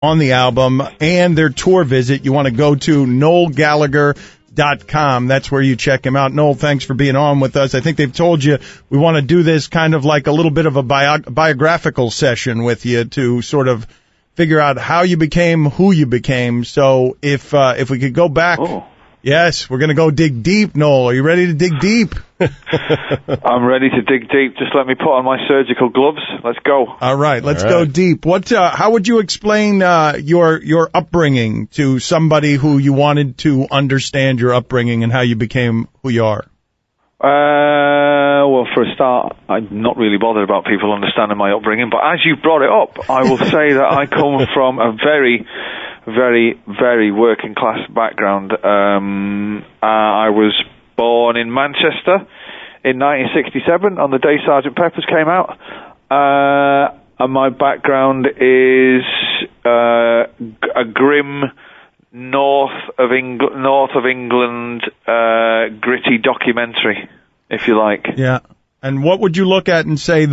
on the album and their tour visit, you want to go to noelgallagher.com. That's where you check him out. Noel, thanks for being on with us. I think they've told you we want to do this kind of like a little bit of a biographical session with you to sort of figure out how you became who you became. So if we could go back. Oh. Yes, we're going to go dig deep, Noel. Are you ready to dig deep? I'm ready to dig deep. Just let me put on my surgical gloves. Let's go. All right, let's go deep. How would you explain your upbringing to somebody who you wanted to understand your upbringing and how you became who you are? Well, for a start, I'm not really bothered about people understanding my upbringing, but as you brought it up, I will say that I come from a very, very, very working class background. I was born in Manchester in 1967 on the day Sergeant Pepper's came out. And my background is a grim north of England gritty documentary, if you like. Yeah. And what would you look at and say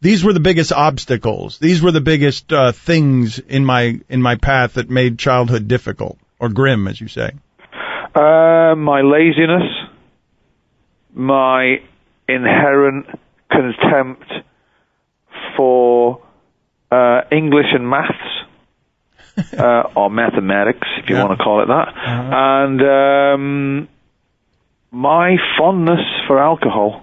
these were the biggest obstacles? These were the biggest things in my path that made childhood difficult or grim, as you say. My laziness, my inherent contempt for English and maths, or mathematics, if you want to call it that, and my fondness for alcohol.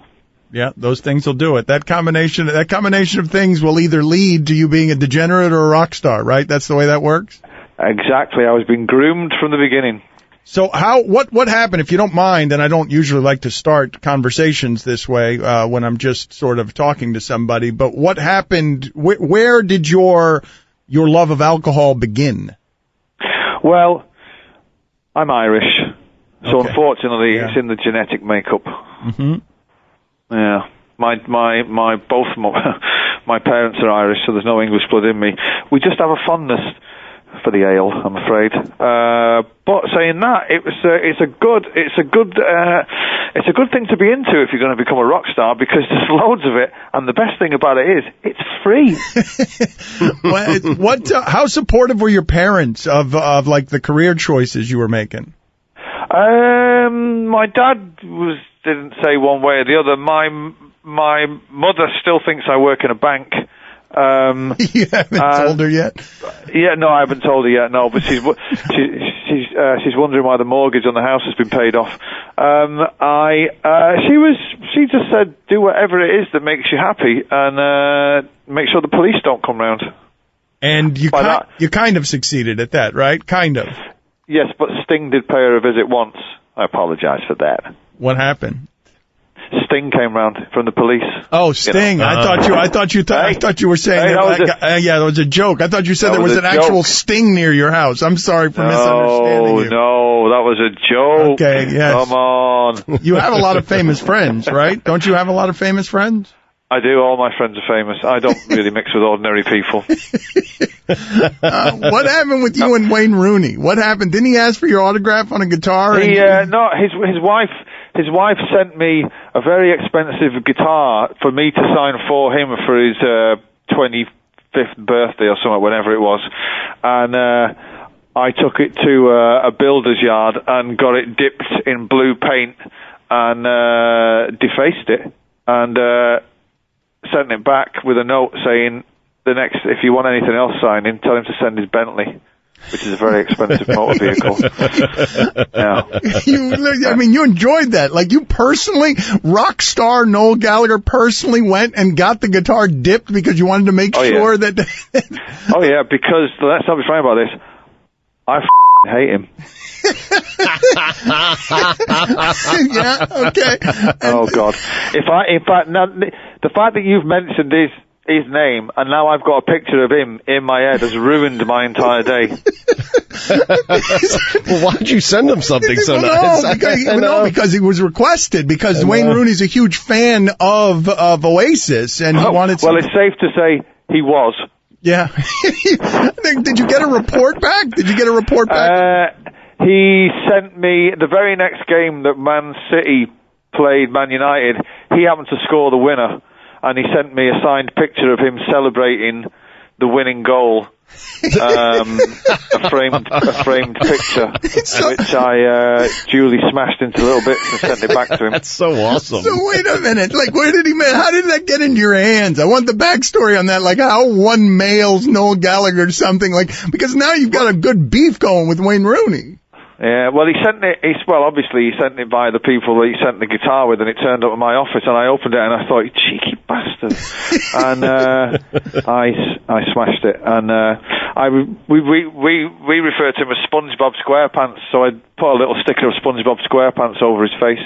Yeah, those things will do it. That combination of things will either lead to you being a degenerate or a rock star, right? That's the way that works? Exactly. I was being groomed from the beginning. So what happened, if you don't mind, and I don't usually like to start conversations this way when I'm just sort of talking to somebody, but what happened, where did your love of alcohol begin? Well, I'm Irish, so unfortunately it's in the genetic makeup. Mm-hmm. Yeah, my parents are Irish, so there's no English blood in me. We just have a fondness for the ale, I'm afraid. But saying that, it's a good thing to be into if you're going to become a rock star, because there's loads of it, and the best thing about it is it's free. How supportive were your parents of like the career choices you were making? My dad didn't say one way or the other. My mother still thinks I work in a bank. You haven't told her yet? Yeah, no, I haven't told her yet. No, but she's wondering why the mortgage on the house has been paid off. She just said, do whatever it is that makes you happy, and make sure the police don't come round. And you kind of succeeded at that, right? Kind of. Yes, but Sting did pay her a visit once. I apologize for that. What happened? Sting came round from the police. Oh, Sting! You know? I thought you were saying that was a joke. I thought you said there was an actual Sting near your house. I'm sorry for misunderstanding you. No, that was a joke. Okay, yes. Come on. You have a lot of famous friends, right? Don't you have a lot of famous friends? I do. All my friends are famous. I don't really mix with ordinary people. What happened with you and Wayne Rooney? What happened? Didn't he ask for your autograph on a guitar? No, his wife sent me a very expensive guitar for me to sign for him for his 25th birthday or something, whenever it was. And I took it to a builder's yard and got it dipped in blue paint and defaced it and sent it back with a note saying, if you want anything else signing, tell him to send his Bentley, which is a very expensive motor vehicle. Yeah. You enjoyed that. Like, you personally, rock star Noel Gallagher personally went and got the guitar dipped because you wanted to make sure that... Oh, yeah, because, let's not be frank about this, I hate him. Yeah, okay. Oh, God. The fact that you've mentioned his name, and now I've got a picture of him in my head, has ruined my entire day. Well, why'd you send him something so nice? Because he was requested, because Wayne Rooney's a huge fan of Oasis, and he wanted to... Well, it's safe to say he was. Yeah. Did you get a report back? He sent me the very next game that Man City played Man United. He happened to score the winner, and he sent me a signed picture of him celebrating the winning goal a framed picture, which I duly smashed into little bits and sent it back to him. That's so awesome. So wait a minute, like where did how did that get into your hands? I want the backstory on that, like how one mails Noel Gallagher something, like, because now you've got a good beef going with Wayne Rooney. Yeah, well, he sent it. Obviously, he sent it by the people that he sent the guitar with, and it turned up at my office, and I opened it, and I thought, "You cheeky bastard!" And I smashed it, and we refer to him as SpongeBob SquarePants. So I put a little sticker of SpongeBob SquarePants over his face.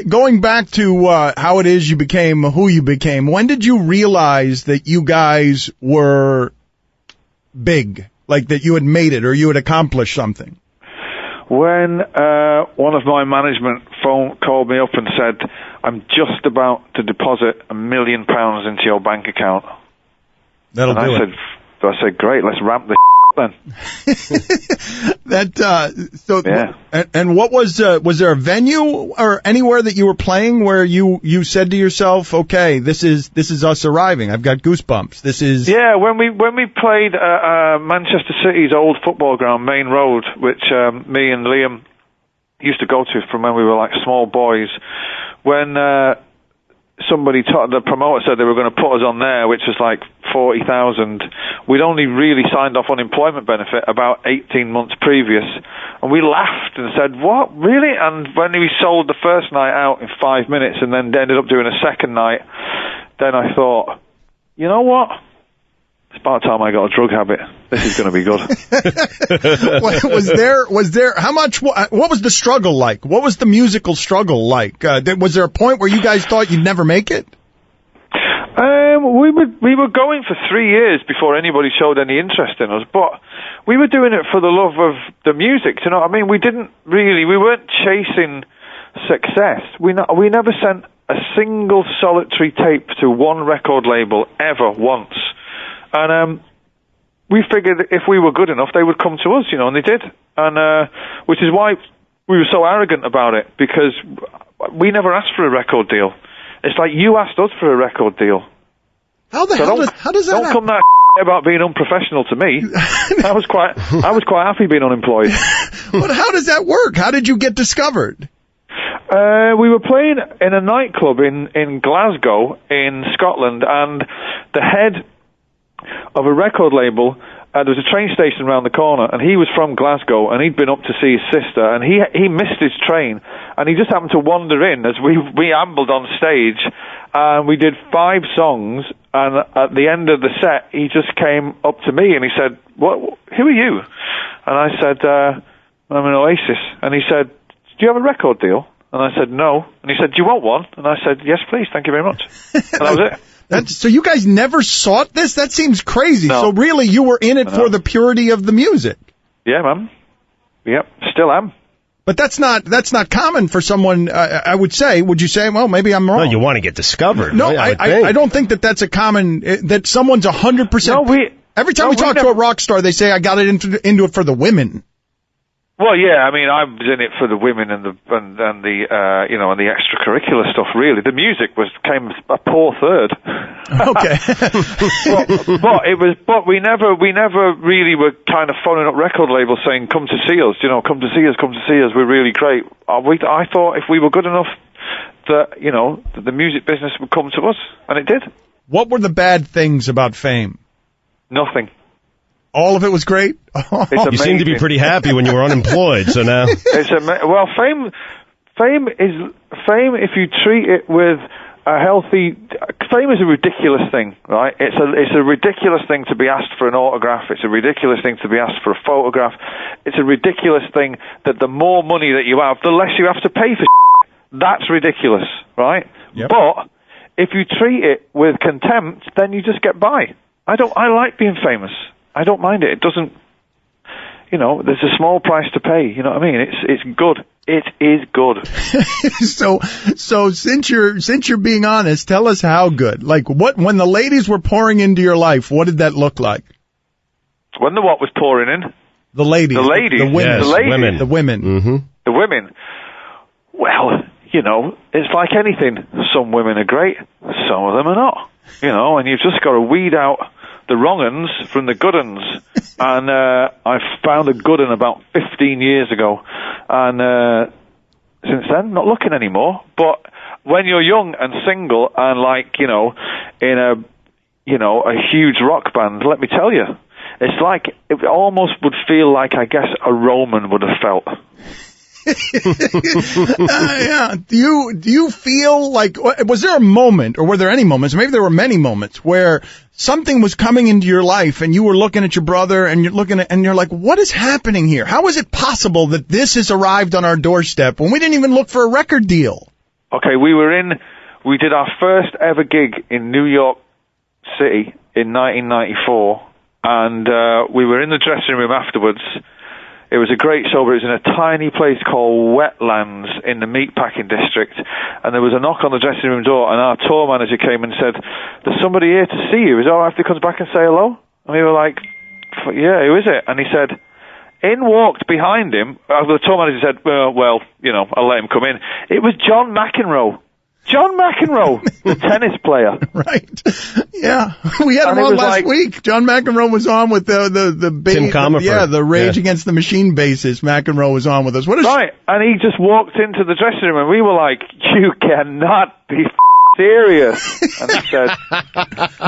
Going back to how it is you became who you became, when did you realize that you guys were big? Like that you had made it or you had accomplished something? When one of my management called me up and said, "I'm just about to deposit £1 million into your bank account." That'll do it. I said, "Great, let's ramp this then." Yeah. And what was there a venue or anywhere that you were playing where you said to yourself, "Okay, this is us arriving. I've got goosebumps. This is." Yeah, when we played Manchester City's old football ground, Main Road, which me and Liam used to go to from when we were like small boys. When the promoter said they were going to put us on there, which was like 40,000. We'd only really signed off unemployment benefit about 18 months previous, and we laughed and said, "What, really?" And when we sold the first night out in 5 minutes, and then ended up doing a second night, then I thought, you know what? It's about time I got a drug habit. This is going to be good. Was there, how much, what was the struggle like? What was the musical struggle like? Was there a point where you guys thought you'd never make it? We were going for 3 years before anybody showed any interest in us, but we were doing it for the love of the music, you know what I mean? We weren't chasing success. We never sent a single solitary tape to one record label ever once. And we figured if we were good enough, they would come to us, you know, and they did. And which is why we were so arrogant about it, because we never asked for a record deal. It's like you asked us for a record deal. How does that Don't come that about being unprofessional to me. I was quite happy being unemployed. But how does that work? How did you get discovered? We were playing in a nightclub in Glasgow in Scotland, and the head of a record label, there was a train station around the corner, and he was from Glasgow, and he'd been up to see his sister, and he missed his train, and he just happened to wander in as we ambled on stage, and we did 5 songs, and at the end of the set, he just came up to me, and he said, who are you? And I said, I'm in Oasis. And he said, do you have a record deal? And I said, no. And he said, do you want one? And I said, yes, please, thank you very much. And that was it. So you guys never sought this? That seems crazy. No. So really, you were in it for the purity of the music. Yeah, man. Yep, still am. But that's not common for someone, I would say. Would you say, well, maybe I'm wrong? No, you want to get discovered. No, I don't think that's a common, that someone's 100%. No, every time we talk to a rock star, they say, I got it into it for the women. Well, yeah, I mean, I was in it for the women and the extracurricular stuff. Really, the music came a poor third. Okay, but we never really were kind of phoning up record labels saying, "Come to see us," come to see us. We're really great. I thought if we were good enough, that the music business would come to us, and it did. What were the bad things about Fame? Nothing. All of it was great. You seem to be pretty happy when you were unemployed. So now, well, fame if you treat it with a healthy. Fame is a ridiculous thing, right? It's a ridiculous thing to be asked for an autograph. It's a ridiculous thing to be asked for a photograph. It's a ridiculous thing that the more money that you have, the less you have to pay for. That's ridiculous, right? Yep. But if you treat it with contempt, then you just get by. I like being famous. I don't mind it. It doesn't, there's a small price to pay. You know what I mean? It's good. It is good. So since you're being honest, tell us how good. Like when the ladies were pouring into your life, what did that look like? When the what was pouring in? The ladies. The ladies. The women. Yes, the ladies. women. The women. Mm-hmm. The women. Well, it's like anything. Some women are great. Some of them are not. and you've just got to weed out the wrong uns from the good uns. And I found a good un about 15 years ago, and since then, not looking anymore. But when you're young and single and in a huge rock band, let me tell you, it's like it almost would feel like, I guess, a Roman would have felt. Yeah. Do you feel like, was there a moment, or were there any moments, maybe there were many moments, where something was coming into your life and you were looking at your brother and you're like, what is happening here? How is it possible that this has arrived on our doorstep when we didn't even look for a record deal? Okay, we did our first ever gig in New York City in 1994, and we were in the dressing room afterwards. It was a great show, but it was in a tiny place called Wetlands in the meatpacking district, and there was a knock on the dressing room door, and our tour manager came and said, "There's somebody here to see you. Is it all right if he comes back and say hello?" And we were like, "Yeah, who is it?" And he said, in walked behind him, the tour manager said, well, I'll let him come in. It was John McEnroe. John McEnroe, the tennis player. Right. Yeah. We had him on last week. John McEnroe was on with the Tim Comerford. the Rage Against the Machine bassist. McEnroe was on with us. Right. And he just walked into the dressing room and we were like, you cannot be serious. And he said,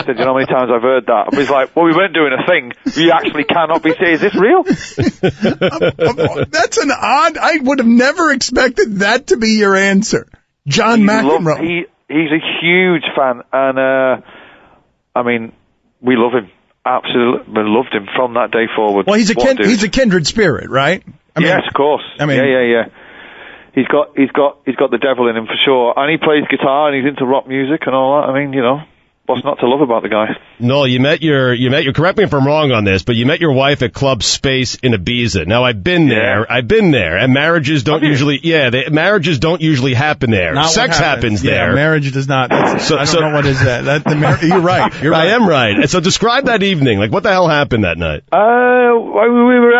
you know how many times I've heard that? And he's like, well, we weren't doing a thing. We actually cannot be serious. Is this real? That's an odd, I would have never expected that to be your answer. John McEnroe. He's a huge fan, and we love him. Absolutely, we loved him from that day forward. Well, he's a kindred spirit, right? Yes, of course. Yeah. He's got the devil in him for sure, and he plays guitar, and he's into rock music and all that. What's not to love about the guy? Noel, you met your, correct me if I'm wrong on this, but you met your wife at Club Space in Ibiza. Now, I've been there, and marriages don't usually happen there. Not Sex happens there. Yeah, marriage does not. I don't know what is that. You're right. I am right. And so describe that evening. Like, what the hell happened that night? We were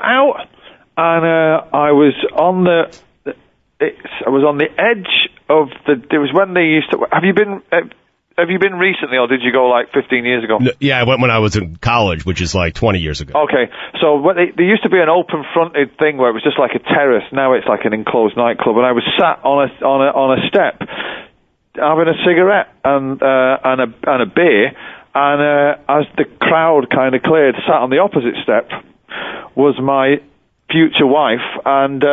out, and I was on the edge of it was when they used to, have you been recently, or did you go like 15 years ago? No, yeah, I went when I was in college, which is like 20 years ago. Okay, so there used to be an open-fronted thing where it was just like a terrace. Now it's like an enclosed nightclub, and I was sat on a step, having a cigarette and a beer, and as the crowd kind of cleared, sat on the opposite step was my future wife, and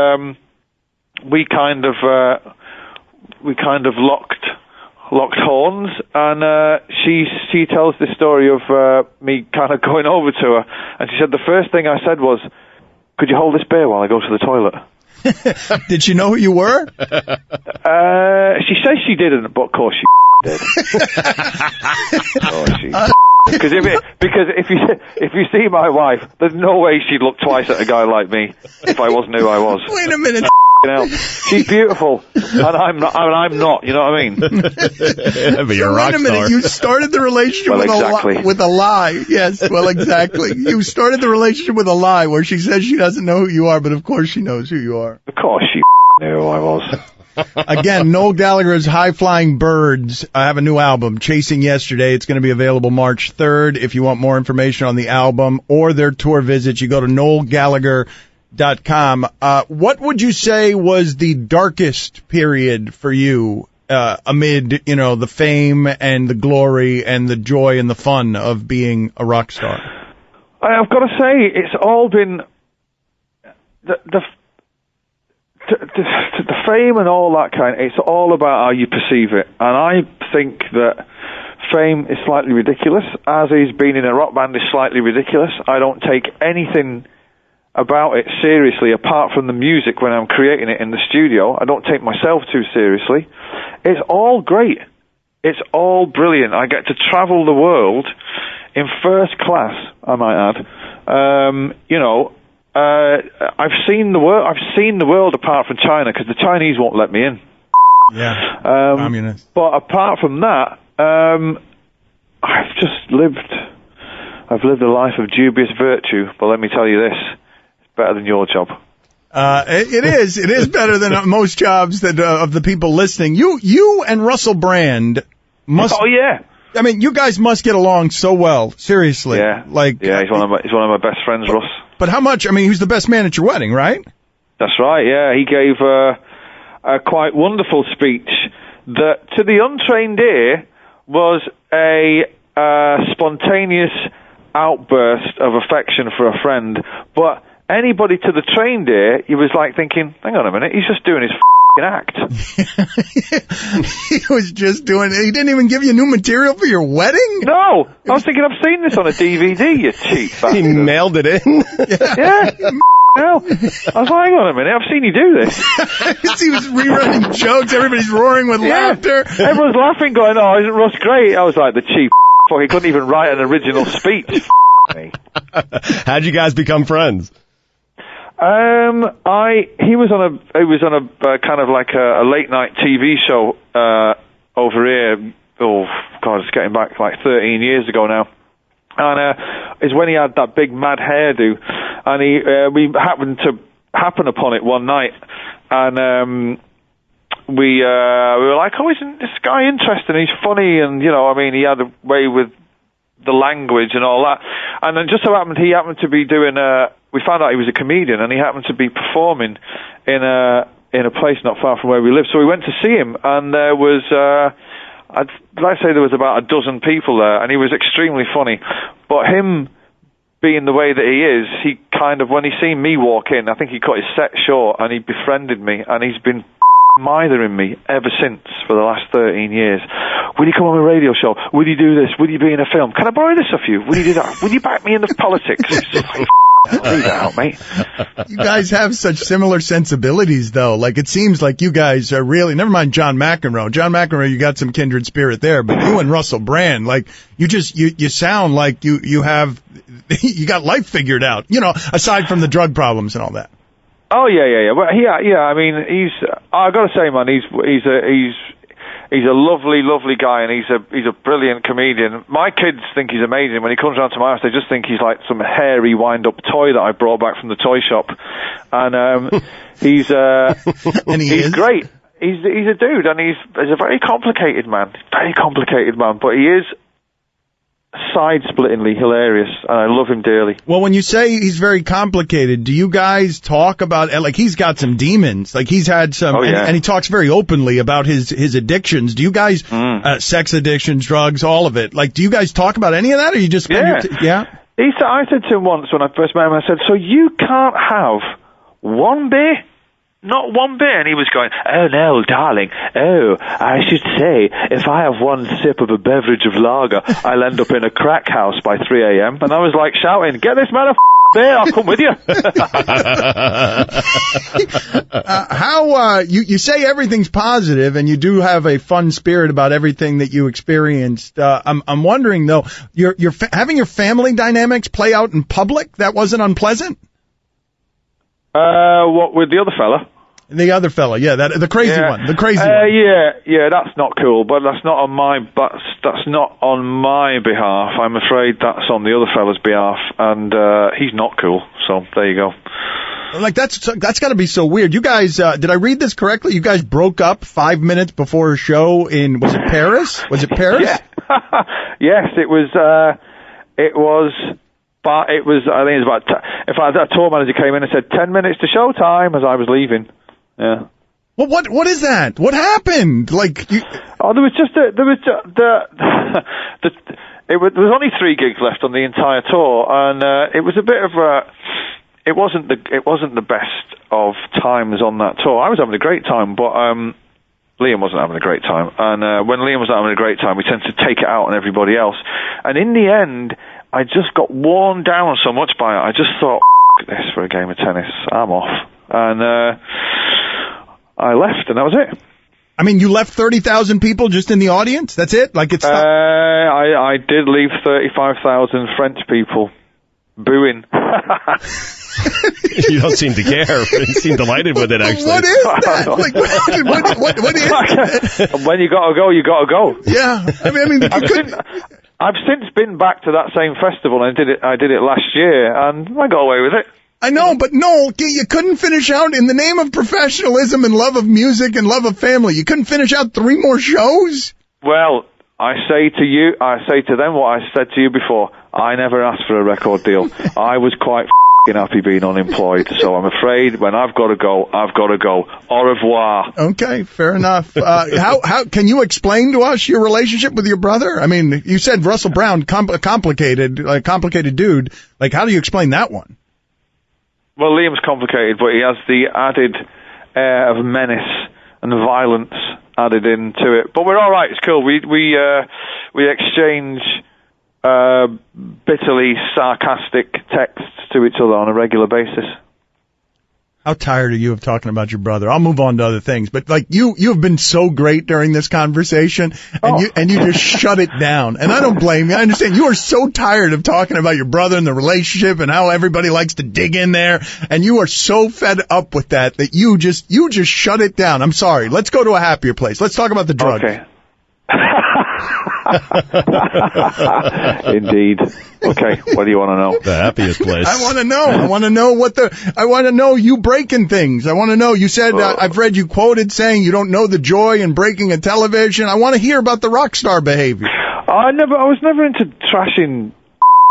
we kind of locked horns, and she tells the story of me kind of going over to her, and she said the first thing I said was, "Could you hold this beer while I go to the toilet?" Did she know who you were? She says she didn't, but of course she did. Because if you see my wife, there's no way she'd look twice at a guy like me if I wasn't who I was. Wait a minute. She's beautiful, and I'm not. You know what I mean? But you're a rock star. Wait a minute. You started the relationship with a lie. Yes, well, exactly. You started the relationship with a lie where she says she doesn't know who you are, but of course she knows who you are. Of course she knew who I was. Again, Noel Gallagher's High Flying Birds have a new album, Chasing Yesterday. It's going to be available March 3rd. If you want more information on the album or their tour visits, you go to noelgallagher.com. What would you say was the darkest period for you amid, the fame and the glory and the joy and the fun of being a rock star? I've got to say, it's all been the fame and all that kind. It's all about how you perceive it, and I think that fame is slightly ridiculous, as is being in a rock band is slightly ridiculous. I don't take anything about it seriously apart from the music when I'm creating it in the studio. I don't take myself too seriously. It's all great. It's all brilliant. I get to travel the world in first class, I might add. I've seen the world. I've seen the world apart from China, because the Chinese won't let me in. Yeah, communist. But apart from that, I've just lived. I've lived a life of dubious virtue. But let me tell you this: it's better than your job. It is. It is better than most jobs that of the people listening. You and Russell Brand must. Oh yeah. I mean, you guys must get along so well. Seriously. Yeah. He's one of my best friends, Russ. But how much? I mean, he was the best man at your wedding, right? That's right. Yeah, he gave a quite wonderful speech that, to the untrained ear, was a spontaneous outburst of affection for a friend. But anybody to the trained ear, he was like thinking, hang on a minute, he's just doing his act. He was just doing it. He didn't even give you new material for your wedding? No. I was thinking, I've seen this on a DVD, you cheap bastard. He mailed it in? Yeah. No. I was like, hang on a minute, I've seen you do this. He was rerunning jokes, everybody's roaring with laughter. Everyone's laughing, going, oh, isn't Russ great? I was like, the cheap fuck, he couldn't even write an original speech. How'd you guys become friends? He was on a kind of like a late night TV show over here. Oh God, it's getting back like 13 years ago now. And it's when he had that big mad hairdo, and we happened to happen upon it one night, and we were like, oh, isn't this guy interesting? He's funny, and he had a way with the language and all that. And then just so happened he happened to be doing we found out he was a comedian, and he happened to be performing in a place not far from where we live. So we went to see him, and there was I'd like to say there was about a dozen people there, and he was extremely funny. But him being the way that he is, he kind of, when he seen me walk in, I think he cut his set short, and he befriended me, and he's been mithering me ever since for the last 13 years. Will you come on a radio show? Will you do this? Will you be in a film? Can I borrow this off you? Will you do that? Will you back me in the politics? Leave it out, mate. You guys have such similar sensibilities, though. Like, it seems like you guys are really, never mind John McEnroe. John McEnroe, you got some kindred spirit there, but you and Russell Brand, like, you sound like you have, you got life figured out, aside from the drug problems and all that. Oh, yeah. Well, yeah, I mean, I gotta say, man, he's a lovely, lovely guy, and he's a brilliant comedian. My kids think he's amazing. When he comes around to my house, they just think he's like some hairy, wind-up toy that I brought back from the toy shop. And he's great. He's a dude, and he's a very complicated man. But he is side-splittingly hilarious, and I love him dearly. Well, when you say he's very complicated, do you guys talk about, like, he's got some demons, like he's had some, and he talks very openly about his addictions. Do you guys, sex addictions, drugs, all of it, like, do you guys talk about any of that, or you just spend I said to him once when I first met him, I said, so you can't have one beer? Not one bit. And he was going, oh, no, darling. Oh, I should say, if I have one sip of a beverage of lager, I'll end up in a crack house by 3 a.m. And I was like shouting, get this man a beer, I'll come with you. You say everything's positive, and you do have a fun spirit about everything that you experienced. I'm wondering, though, having your family dynamics play out in public, that wasn't unpleasant? What, with the other fella? The other fella, the crazy one, Yeah, that's not cool, but that's not on my behalf. I'm afraid that's on the other fella's behalf, and he's not cool. So there you go. Like, that's got to be so weird. You guys, did I read this correctly? You guys broke up 5 minutes before a show in, was it Paris? Yeah. Yes, it was. But it was, I think it was about, in fact, that tour manager came in and said 10 minutes to showtime as I was leaving. Yeah. Well, what is that? What happened? Like, there was only 3 gigs left on the entire tour, and it was a bit of it wasn't the best of times on that tour. I was having a great time, but Liam wasn't having a great time. And when Liam was having a great time, we tend to take it out on everybody else. And in the end, I just got worn down so much by it. I just thought, this for a game of tennis. I'm off. And I left, and that was it. I mean, you left 30,000 people just in the audience? That's it? Like, it's I did leave 35,000 French people booing. You don't seem to care. You seem delighted with it, actually. What is that? Like, what is that? When you gotta go, you gotta go. Yeah. I mean I've since been back to that same festival, and I did it last year, and I got away with it. I know, but Noel, you couldn't finish out, in the name of professionalism and love of music and love of family, you couldn't finish out 3 more shows? Well, I say to them what I said to you before. I never asked for a record deal. I was quite happy being unemployed, so I'm afraid when I've got to go, I've got to go. Au revoir. Okay, fair enough. How can you explain to us your relationship with your brother? I mean, you said Russell Brown, complicated dude. Like, how do you explain that one? Well, Liam's complicated, but he has the added air of menace and violence added into it. But we're all right. It's cool. We exchange bitterly sarcastic texts to each other on a regular basis. How tired are you of talking about your brother? I'll move on to other things, but like you've been so great during this conversation, and you just shut it down. And I don't blame you. I understand you are so tired of talking about your brother and the relationship and how everybody likes to dig in there, and you are so fed up with that you just shut it down. I'm sorry. Let's go to a happier place. Let's talk about the drugs. Okay. Indeed. Okay, what do you want to know? The happiest place. I want to know you breaking things. I want to know. You said, I've read you quoted saying you don't know the joy in breaking a television. I want to hear about the rock star behavior. I was never into trashing.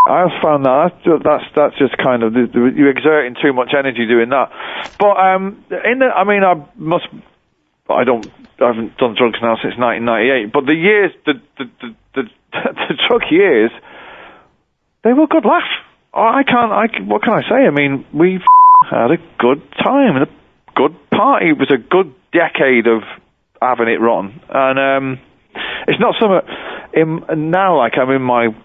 I found that's just kind of, you're exerting too much energy doing that. But, I haven't done drugs now since 1998, but the years, the drug years, they were a good laugh. What can I say? I mean, we had a good time, a good party. It was a good decade of having it rotten. And it's not something, now like I'm in my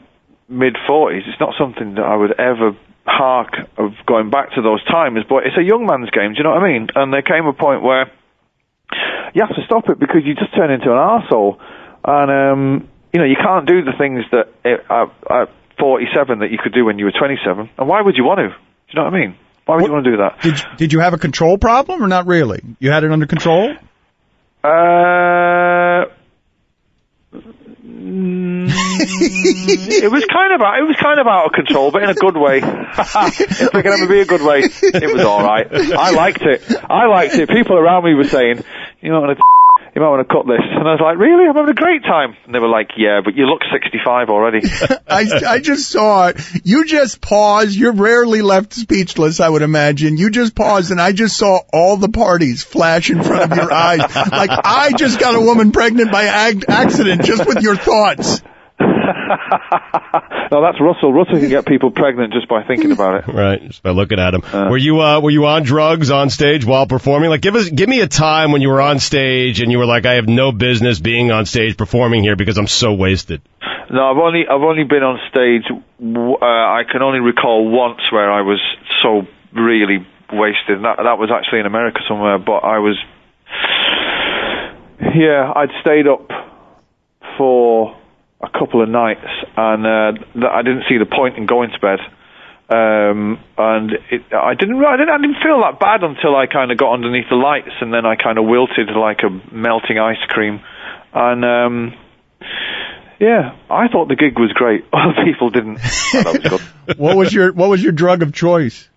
mid-40s, it's not something that I would ever hark of going back to those times, but it's a young man's game, do you know what I mean? And there came a point where you have to stop it because you just turn into an arsehole. And, you can't do the things that at 47 that you could do when you were 27. And why would you want to? Do you know what I mean? Why would you want to do that? Did you have a control problem or not really? You had it under control? It was kind of out of control, but in a good way. If it can ever be a good way, it was all right. I liked it. People around me were saying, you might want to cut this. And I was like, really? I'm having a great time. And they were like, yeah, but you look 65 already. I just saw it. You just paused. You're rarely left speechless, I would imagine. You just paused, and I just saw all the parties flash in front of your eyes. Like, I just got a woman pregnant by accident just with your thoughts. No, that's Russell. Russell can get people pregnant just by thinking about it. Right, just by looking at him. Were you on drugs on stage while performing? Like, give me a time when you were on stage and you were like, I have no business being on stage performing here because I'm so wasted. No, I've only been on stage. I can only recall once where I was so really wasted. That was actually in America somewhere. But I'd stayed up for a couple of nights, and I didn't see the point in going to bed. I didn't feel that bad until I kind of got underneath the lights, and then I kind of wilted like a melting ice cream. And I thought the gig was great. Other people didn't. That was good. What was your drug of choice?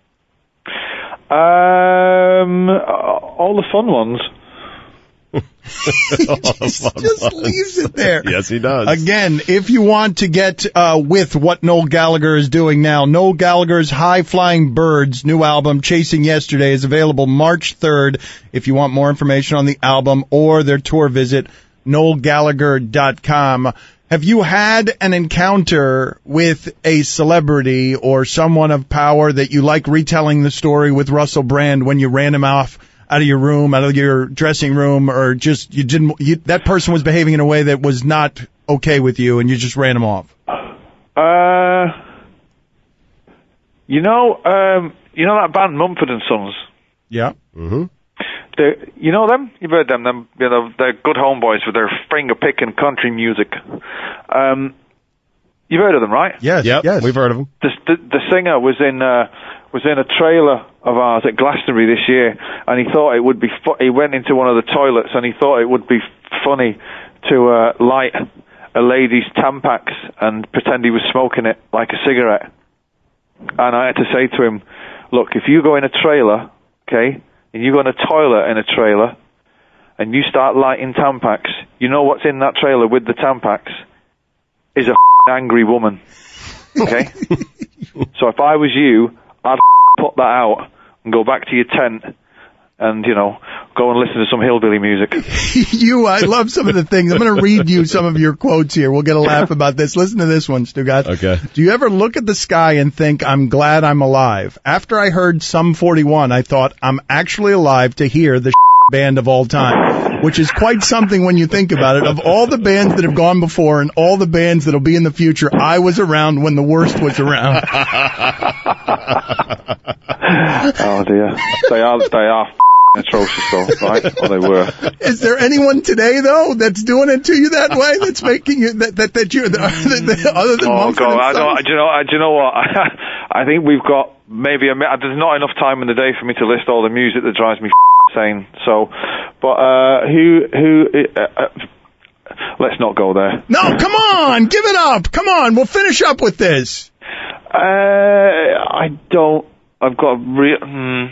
All the fun ones. He just leaves it there. Yes, he does. Again, if you want to get with what Noel Gallagher is doing now, Noel Gallagher's High Flying Birds new album, Chasing Yesterday, is available March 3rd. If you want more information on the album or their tour, visit noelgallagher.com. Have you had an encounter with a celebrity or someone of power that you like retelling the story with Russell Brand when you ran him off out of your room, out of your dressing room, or just that person was behaving in a way that was not okay with you and you just ran him off? You know that band Mumford and Sons? Yeah. Mm-hmm. You know them? You've heard them. They're good homeboys with their finger-picking country music. You've heard of them, right? Yes, yes. We've heard of them. The singer was in a trailer of ours at Glastonbury this year, and he thought it would be he went into one of the toilets and he thought it would be funny to light a lady's Tampax and pretend he was smoking it like a cigarette. And I had to say to him, look, if you go in a trailer, okay, and you go in a toilet in a trailer, and you start lighting Tampax, you know what's in that trailer with the Tampax? is a angry woman. Okay? So if I was you, I'd put that out and go back to your tent and, go and listen to some hillbilly music. I love some of the things. I'm going to read you some of your quotes here. We'll get a laugh about this. Listen to this one, Stugat. Okay. Do you ever look at the sky and think, I'm glad I'm alive? After I heard Sum 41, I thought, I'm actually alive to hear the band of all time, which is quite something when you think about it. Of all the bands that have gone before and all the bands that'll be in the future, I was around when the worst was around. Oh dear. They are atrocious though, right? Or they were. Is there anyone today though that's doing it to you that way? That's making you that you other than oh Mumford God, and do you know what? I think we've got maybe there's not enough time in the day for me to list all the music that drives me insane. So, but let's not go there. No, come on, give it up. Come on, we'll finish up with this. I don't. I've got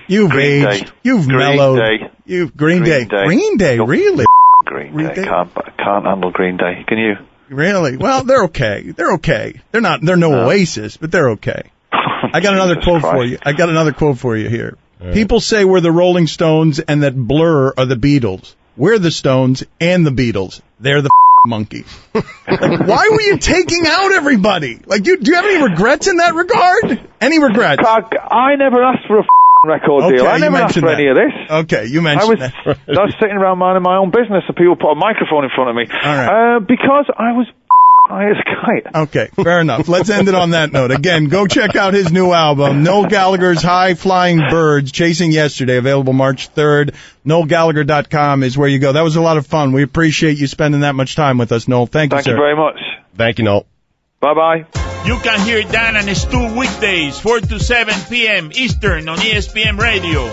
You've Green aged. Day. You've Green mellowed. Day. Green Day. Green Day, Nope. really? Green Day. Can't handle Green Day. Can you? Really? Well, they're okay. They're okay. They're no Oasis, but they're okay. I got another quote for you. I got another quote for you here. Right. People say we're the Rolling Stones and that Blur are the Beatles. We're the Stones and the Beatles. They're the monkeys. Like, why were you taking out everybody? Like, do you have any regrets in that regard? Any regrets? I never asked for a record deal. I never asked for any of this. Okay, you mentioned that. I was sitting around minding my own business and people put a microphone in front of me. All right. Because I was high as a kite. Okay, fair enough. Let's end it on that note. Again, go check out his new album, Noel Gallagher's High Flying Birds, Chasing Yesterday, available March 3rd. NoelGallagher.com is where you go. That was a lot of fun. We appreciate you spending that much time with us, Noel. Thank you, sir. Thank you very much. Thank you, Noel. Bye-bye. You can hear Dan and Stu weekdays, 4 to 7 p.m. Eastern on ESPN Radio.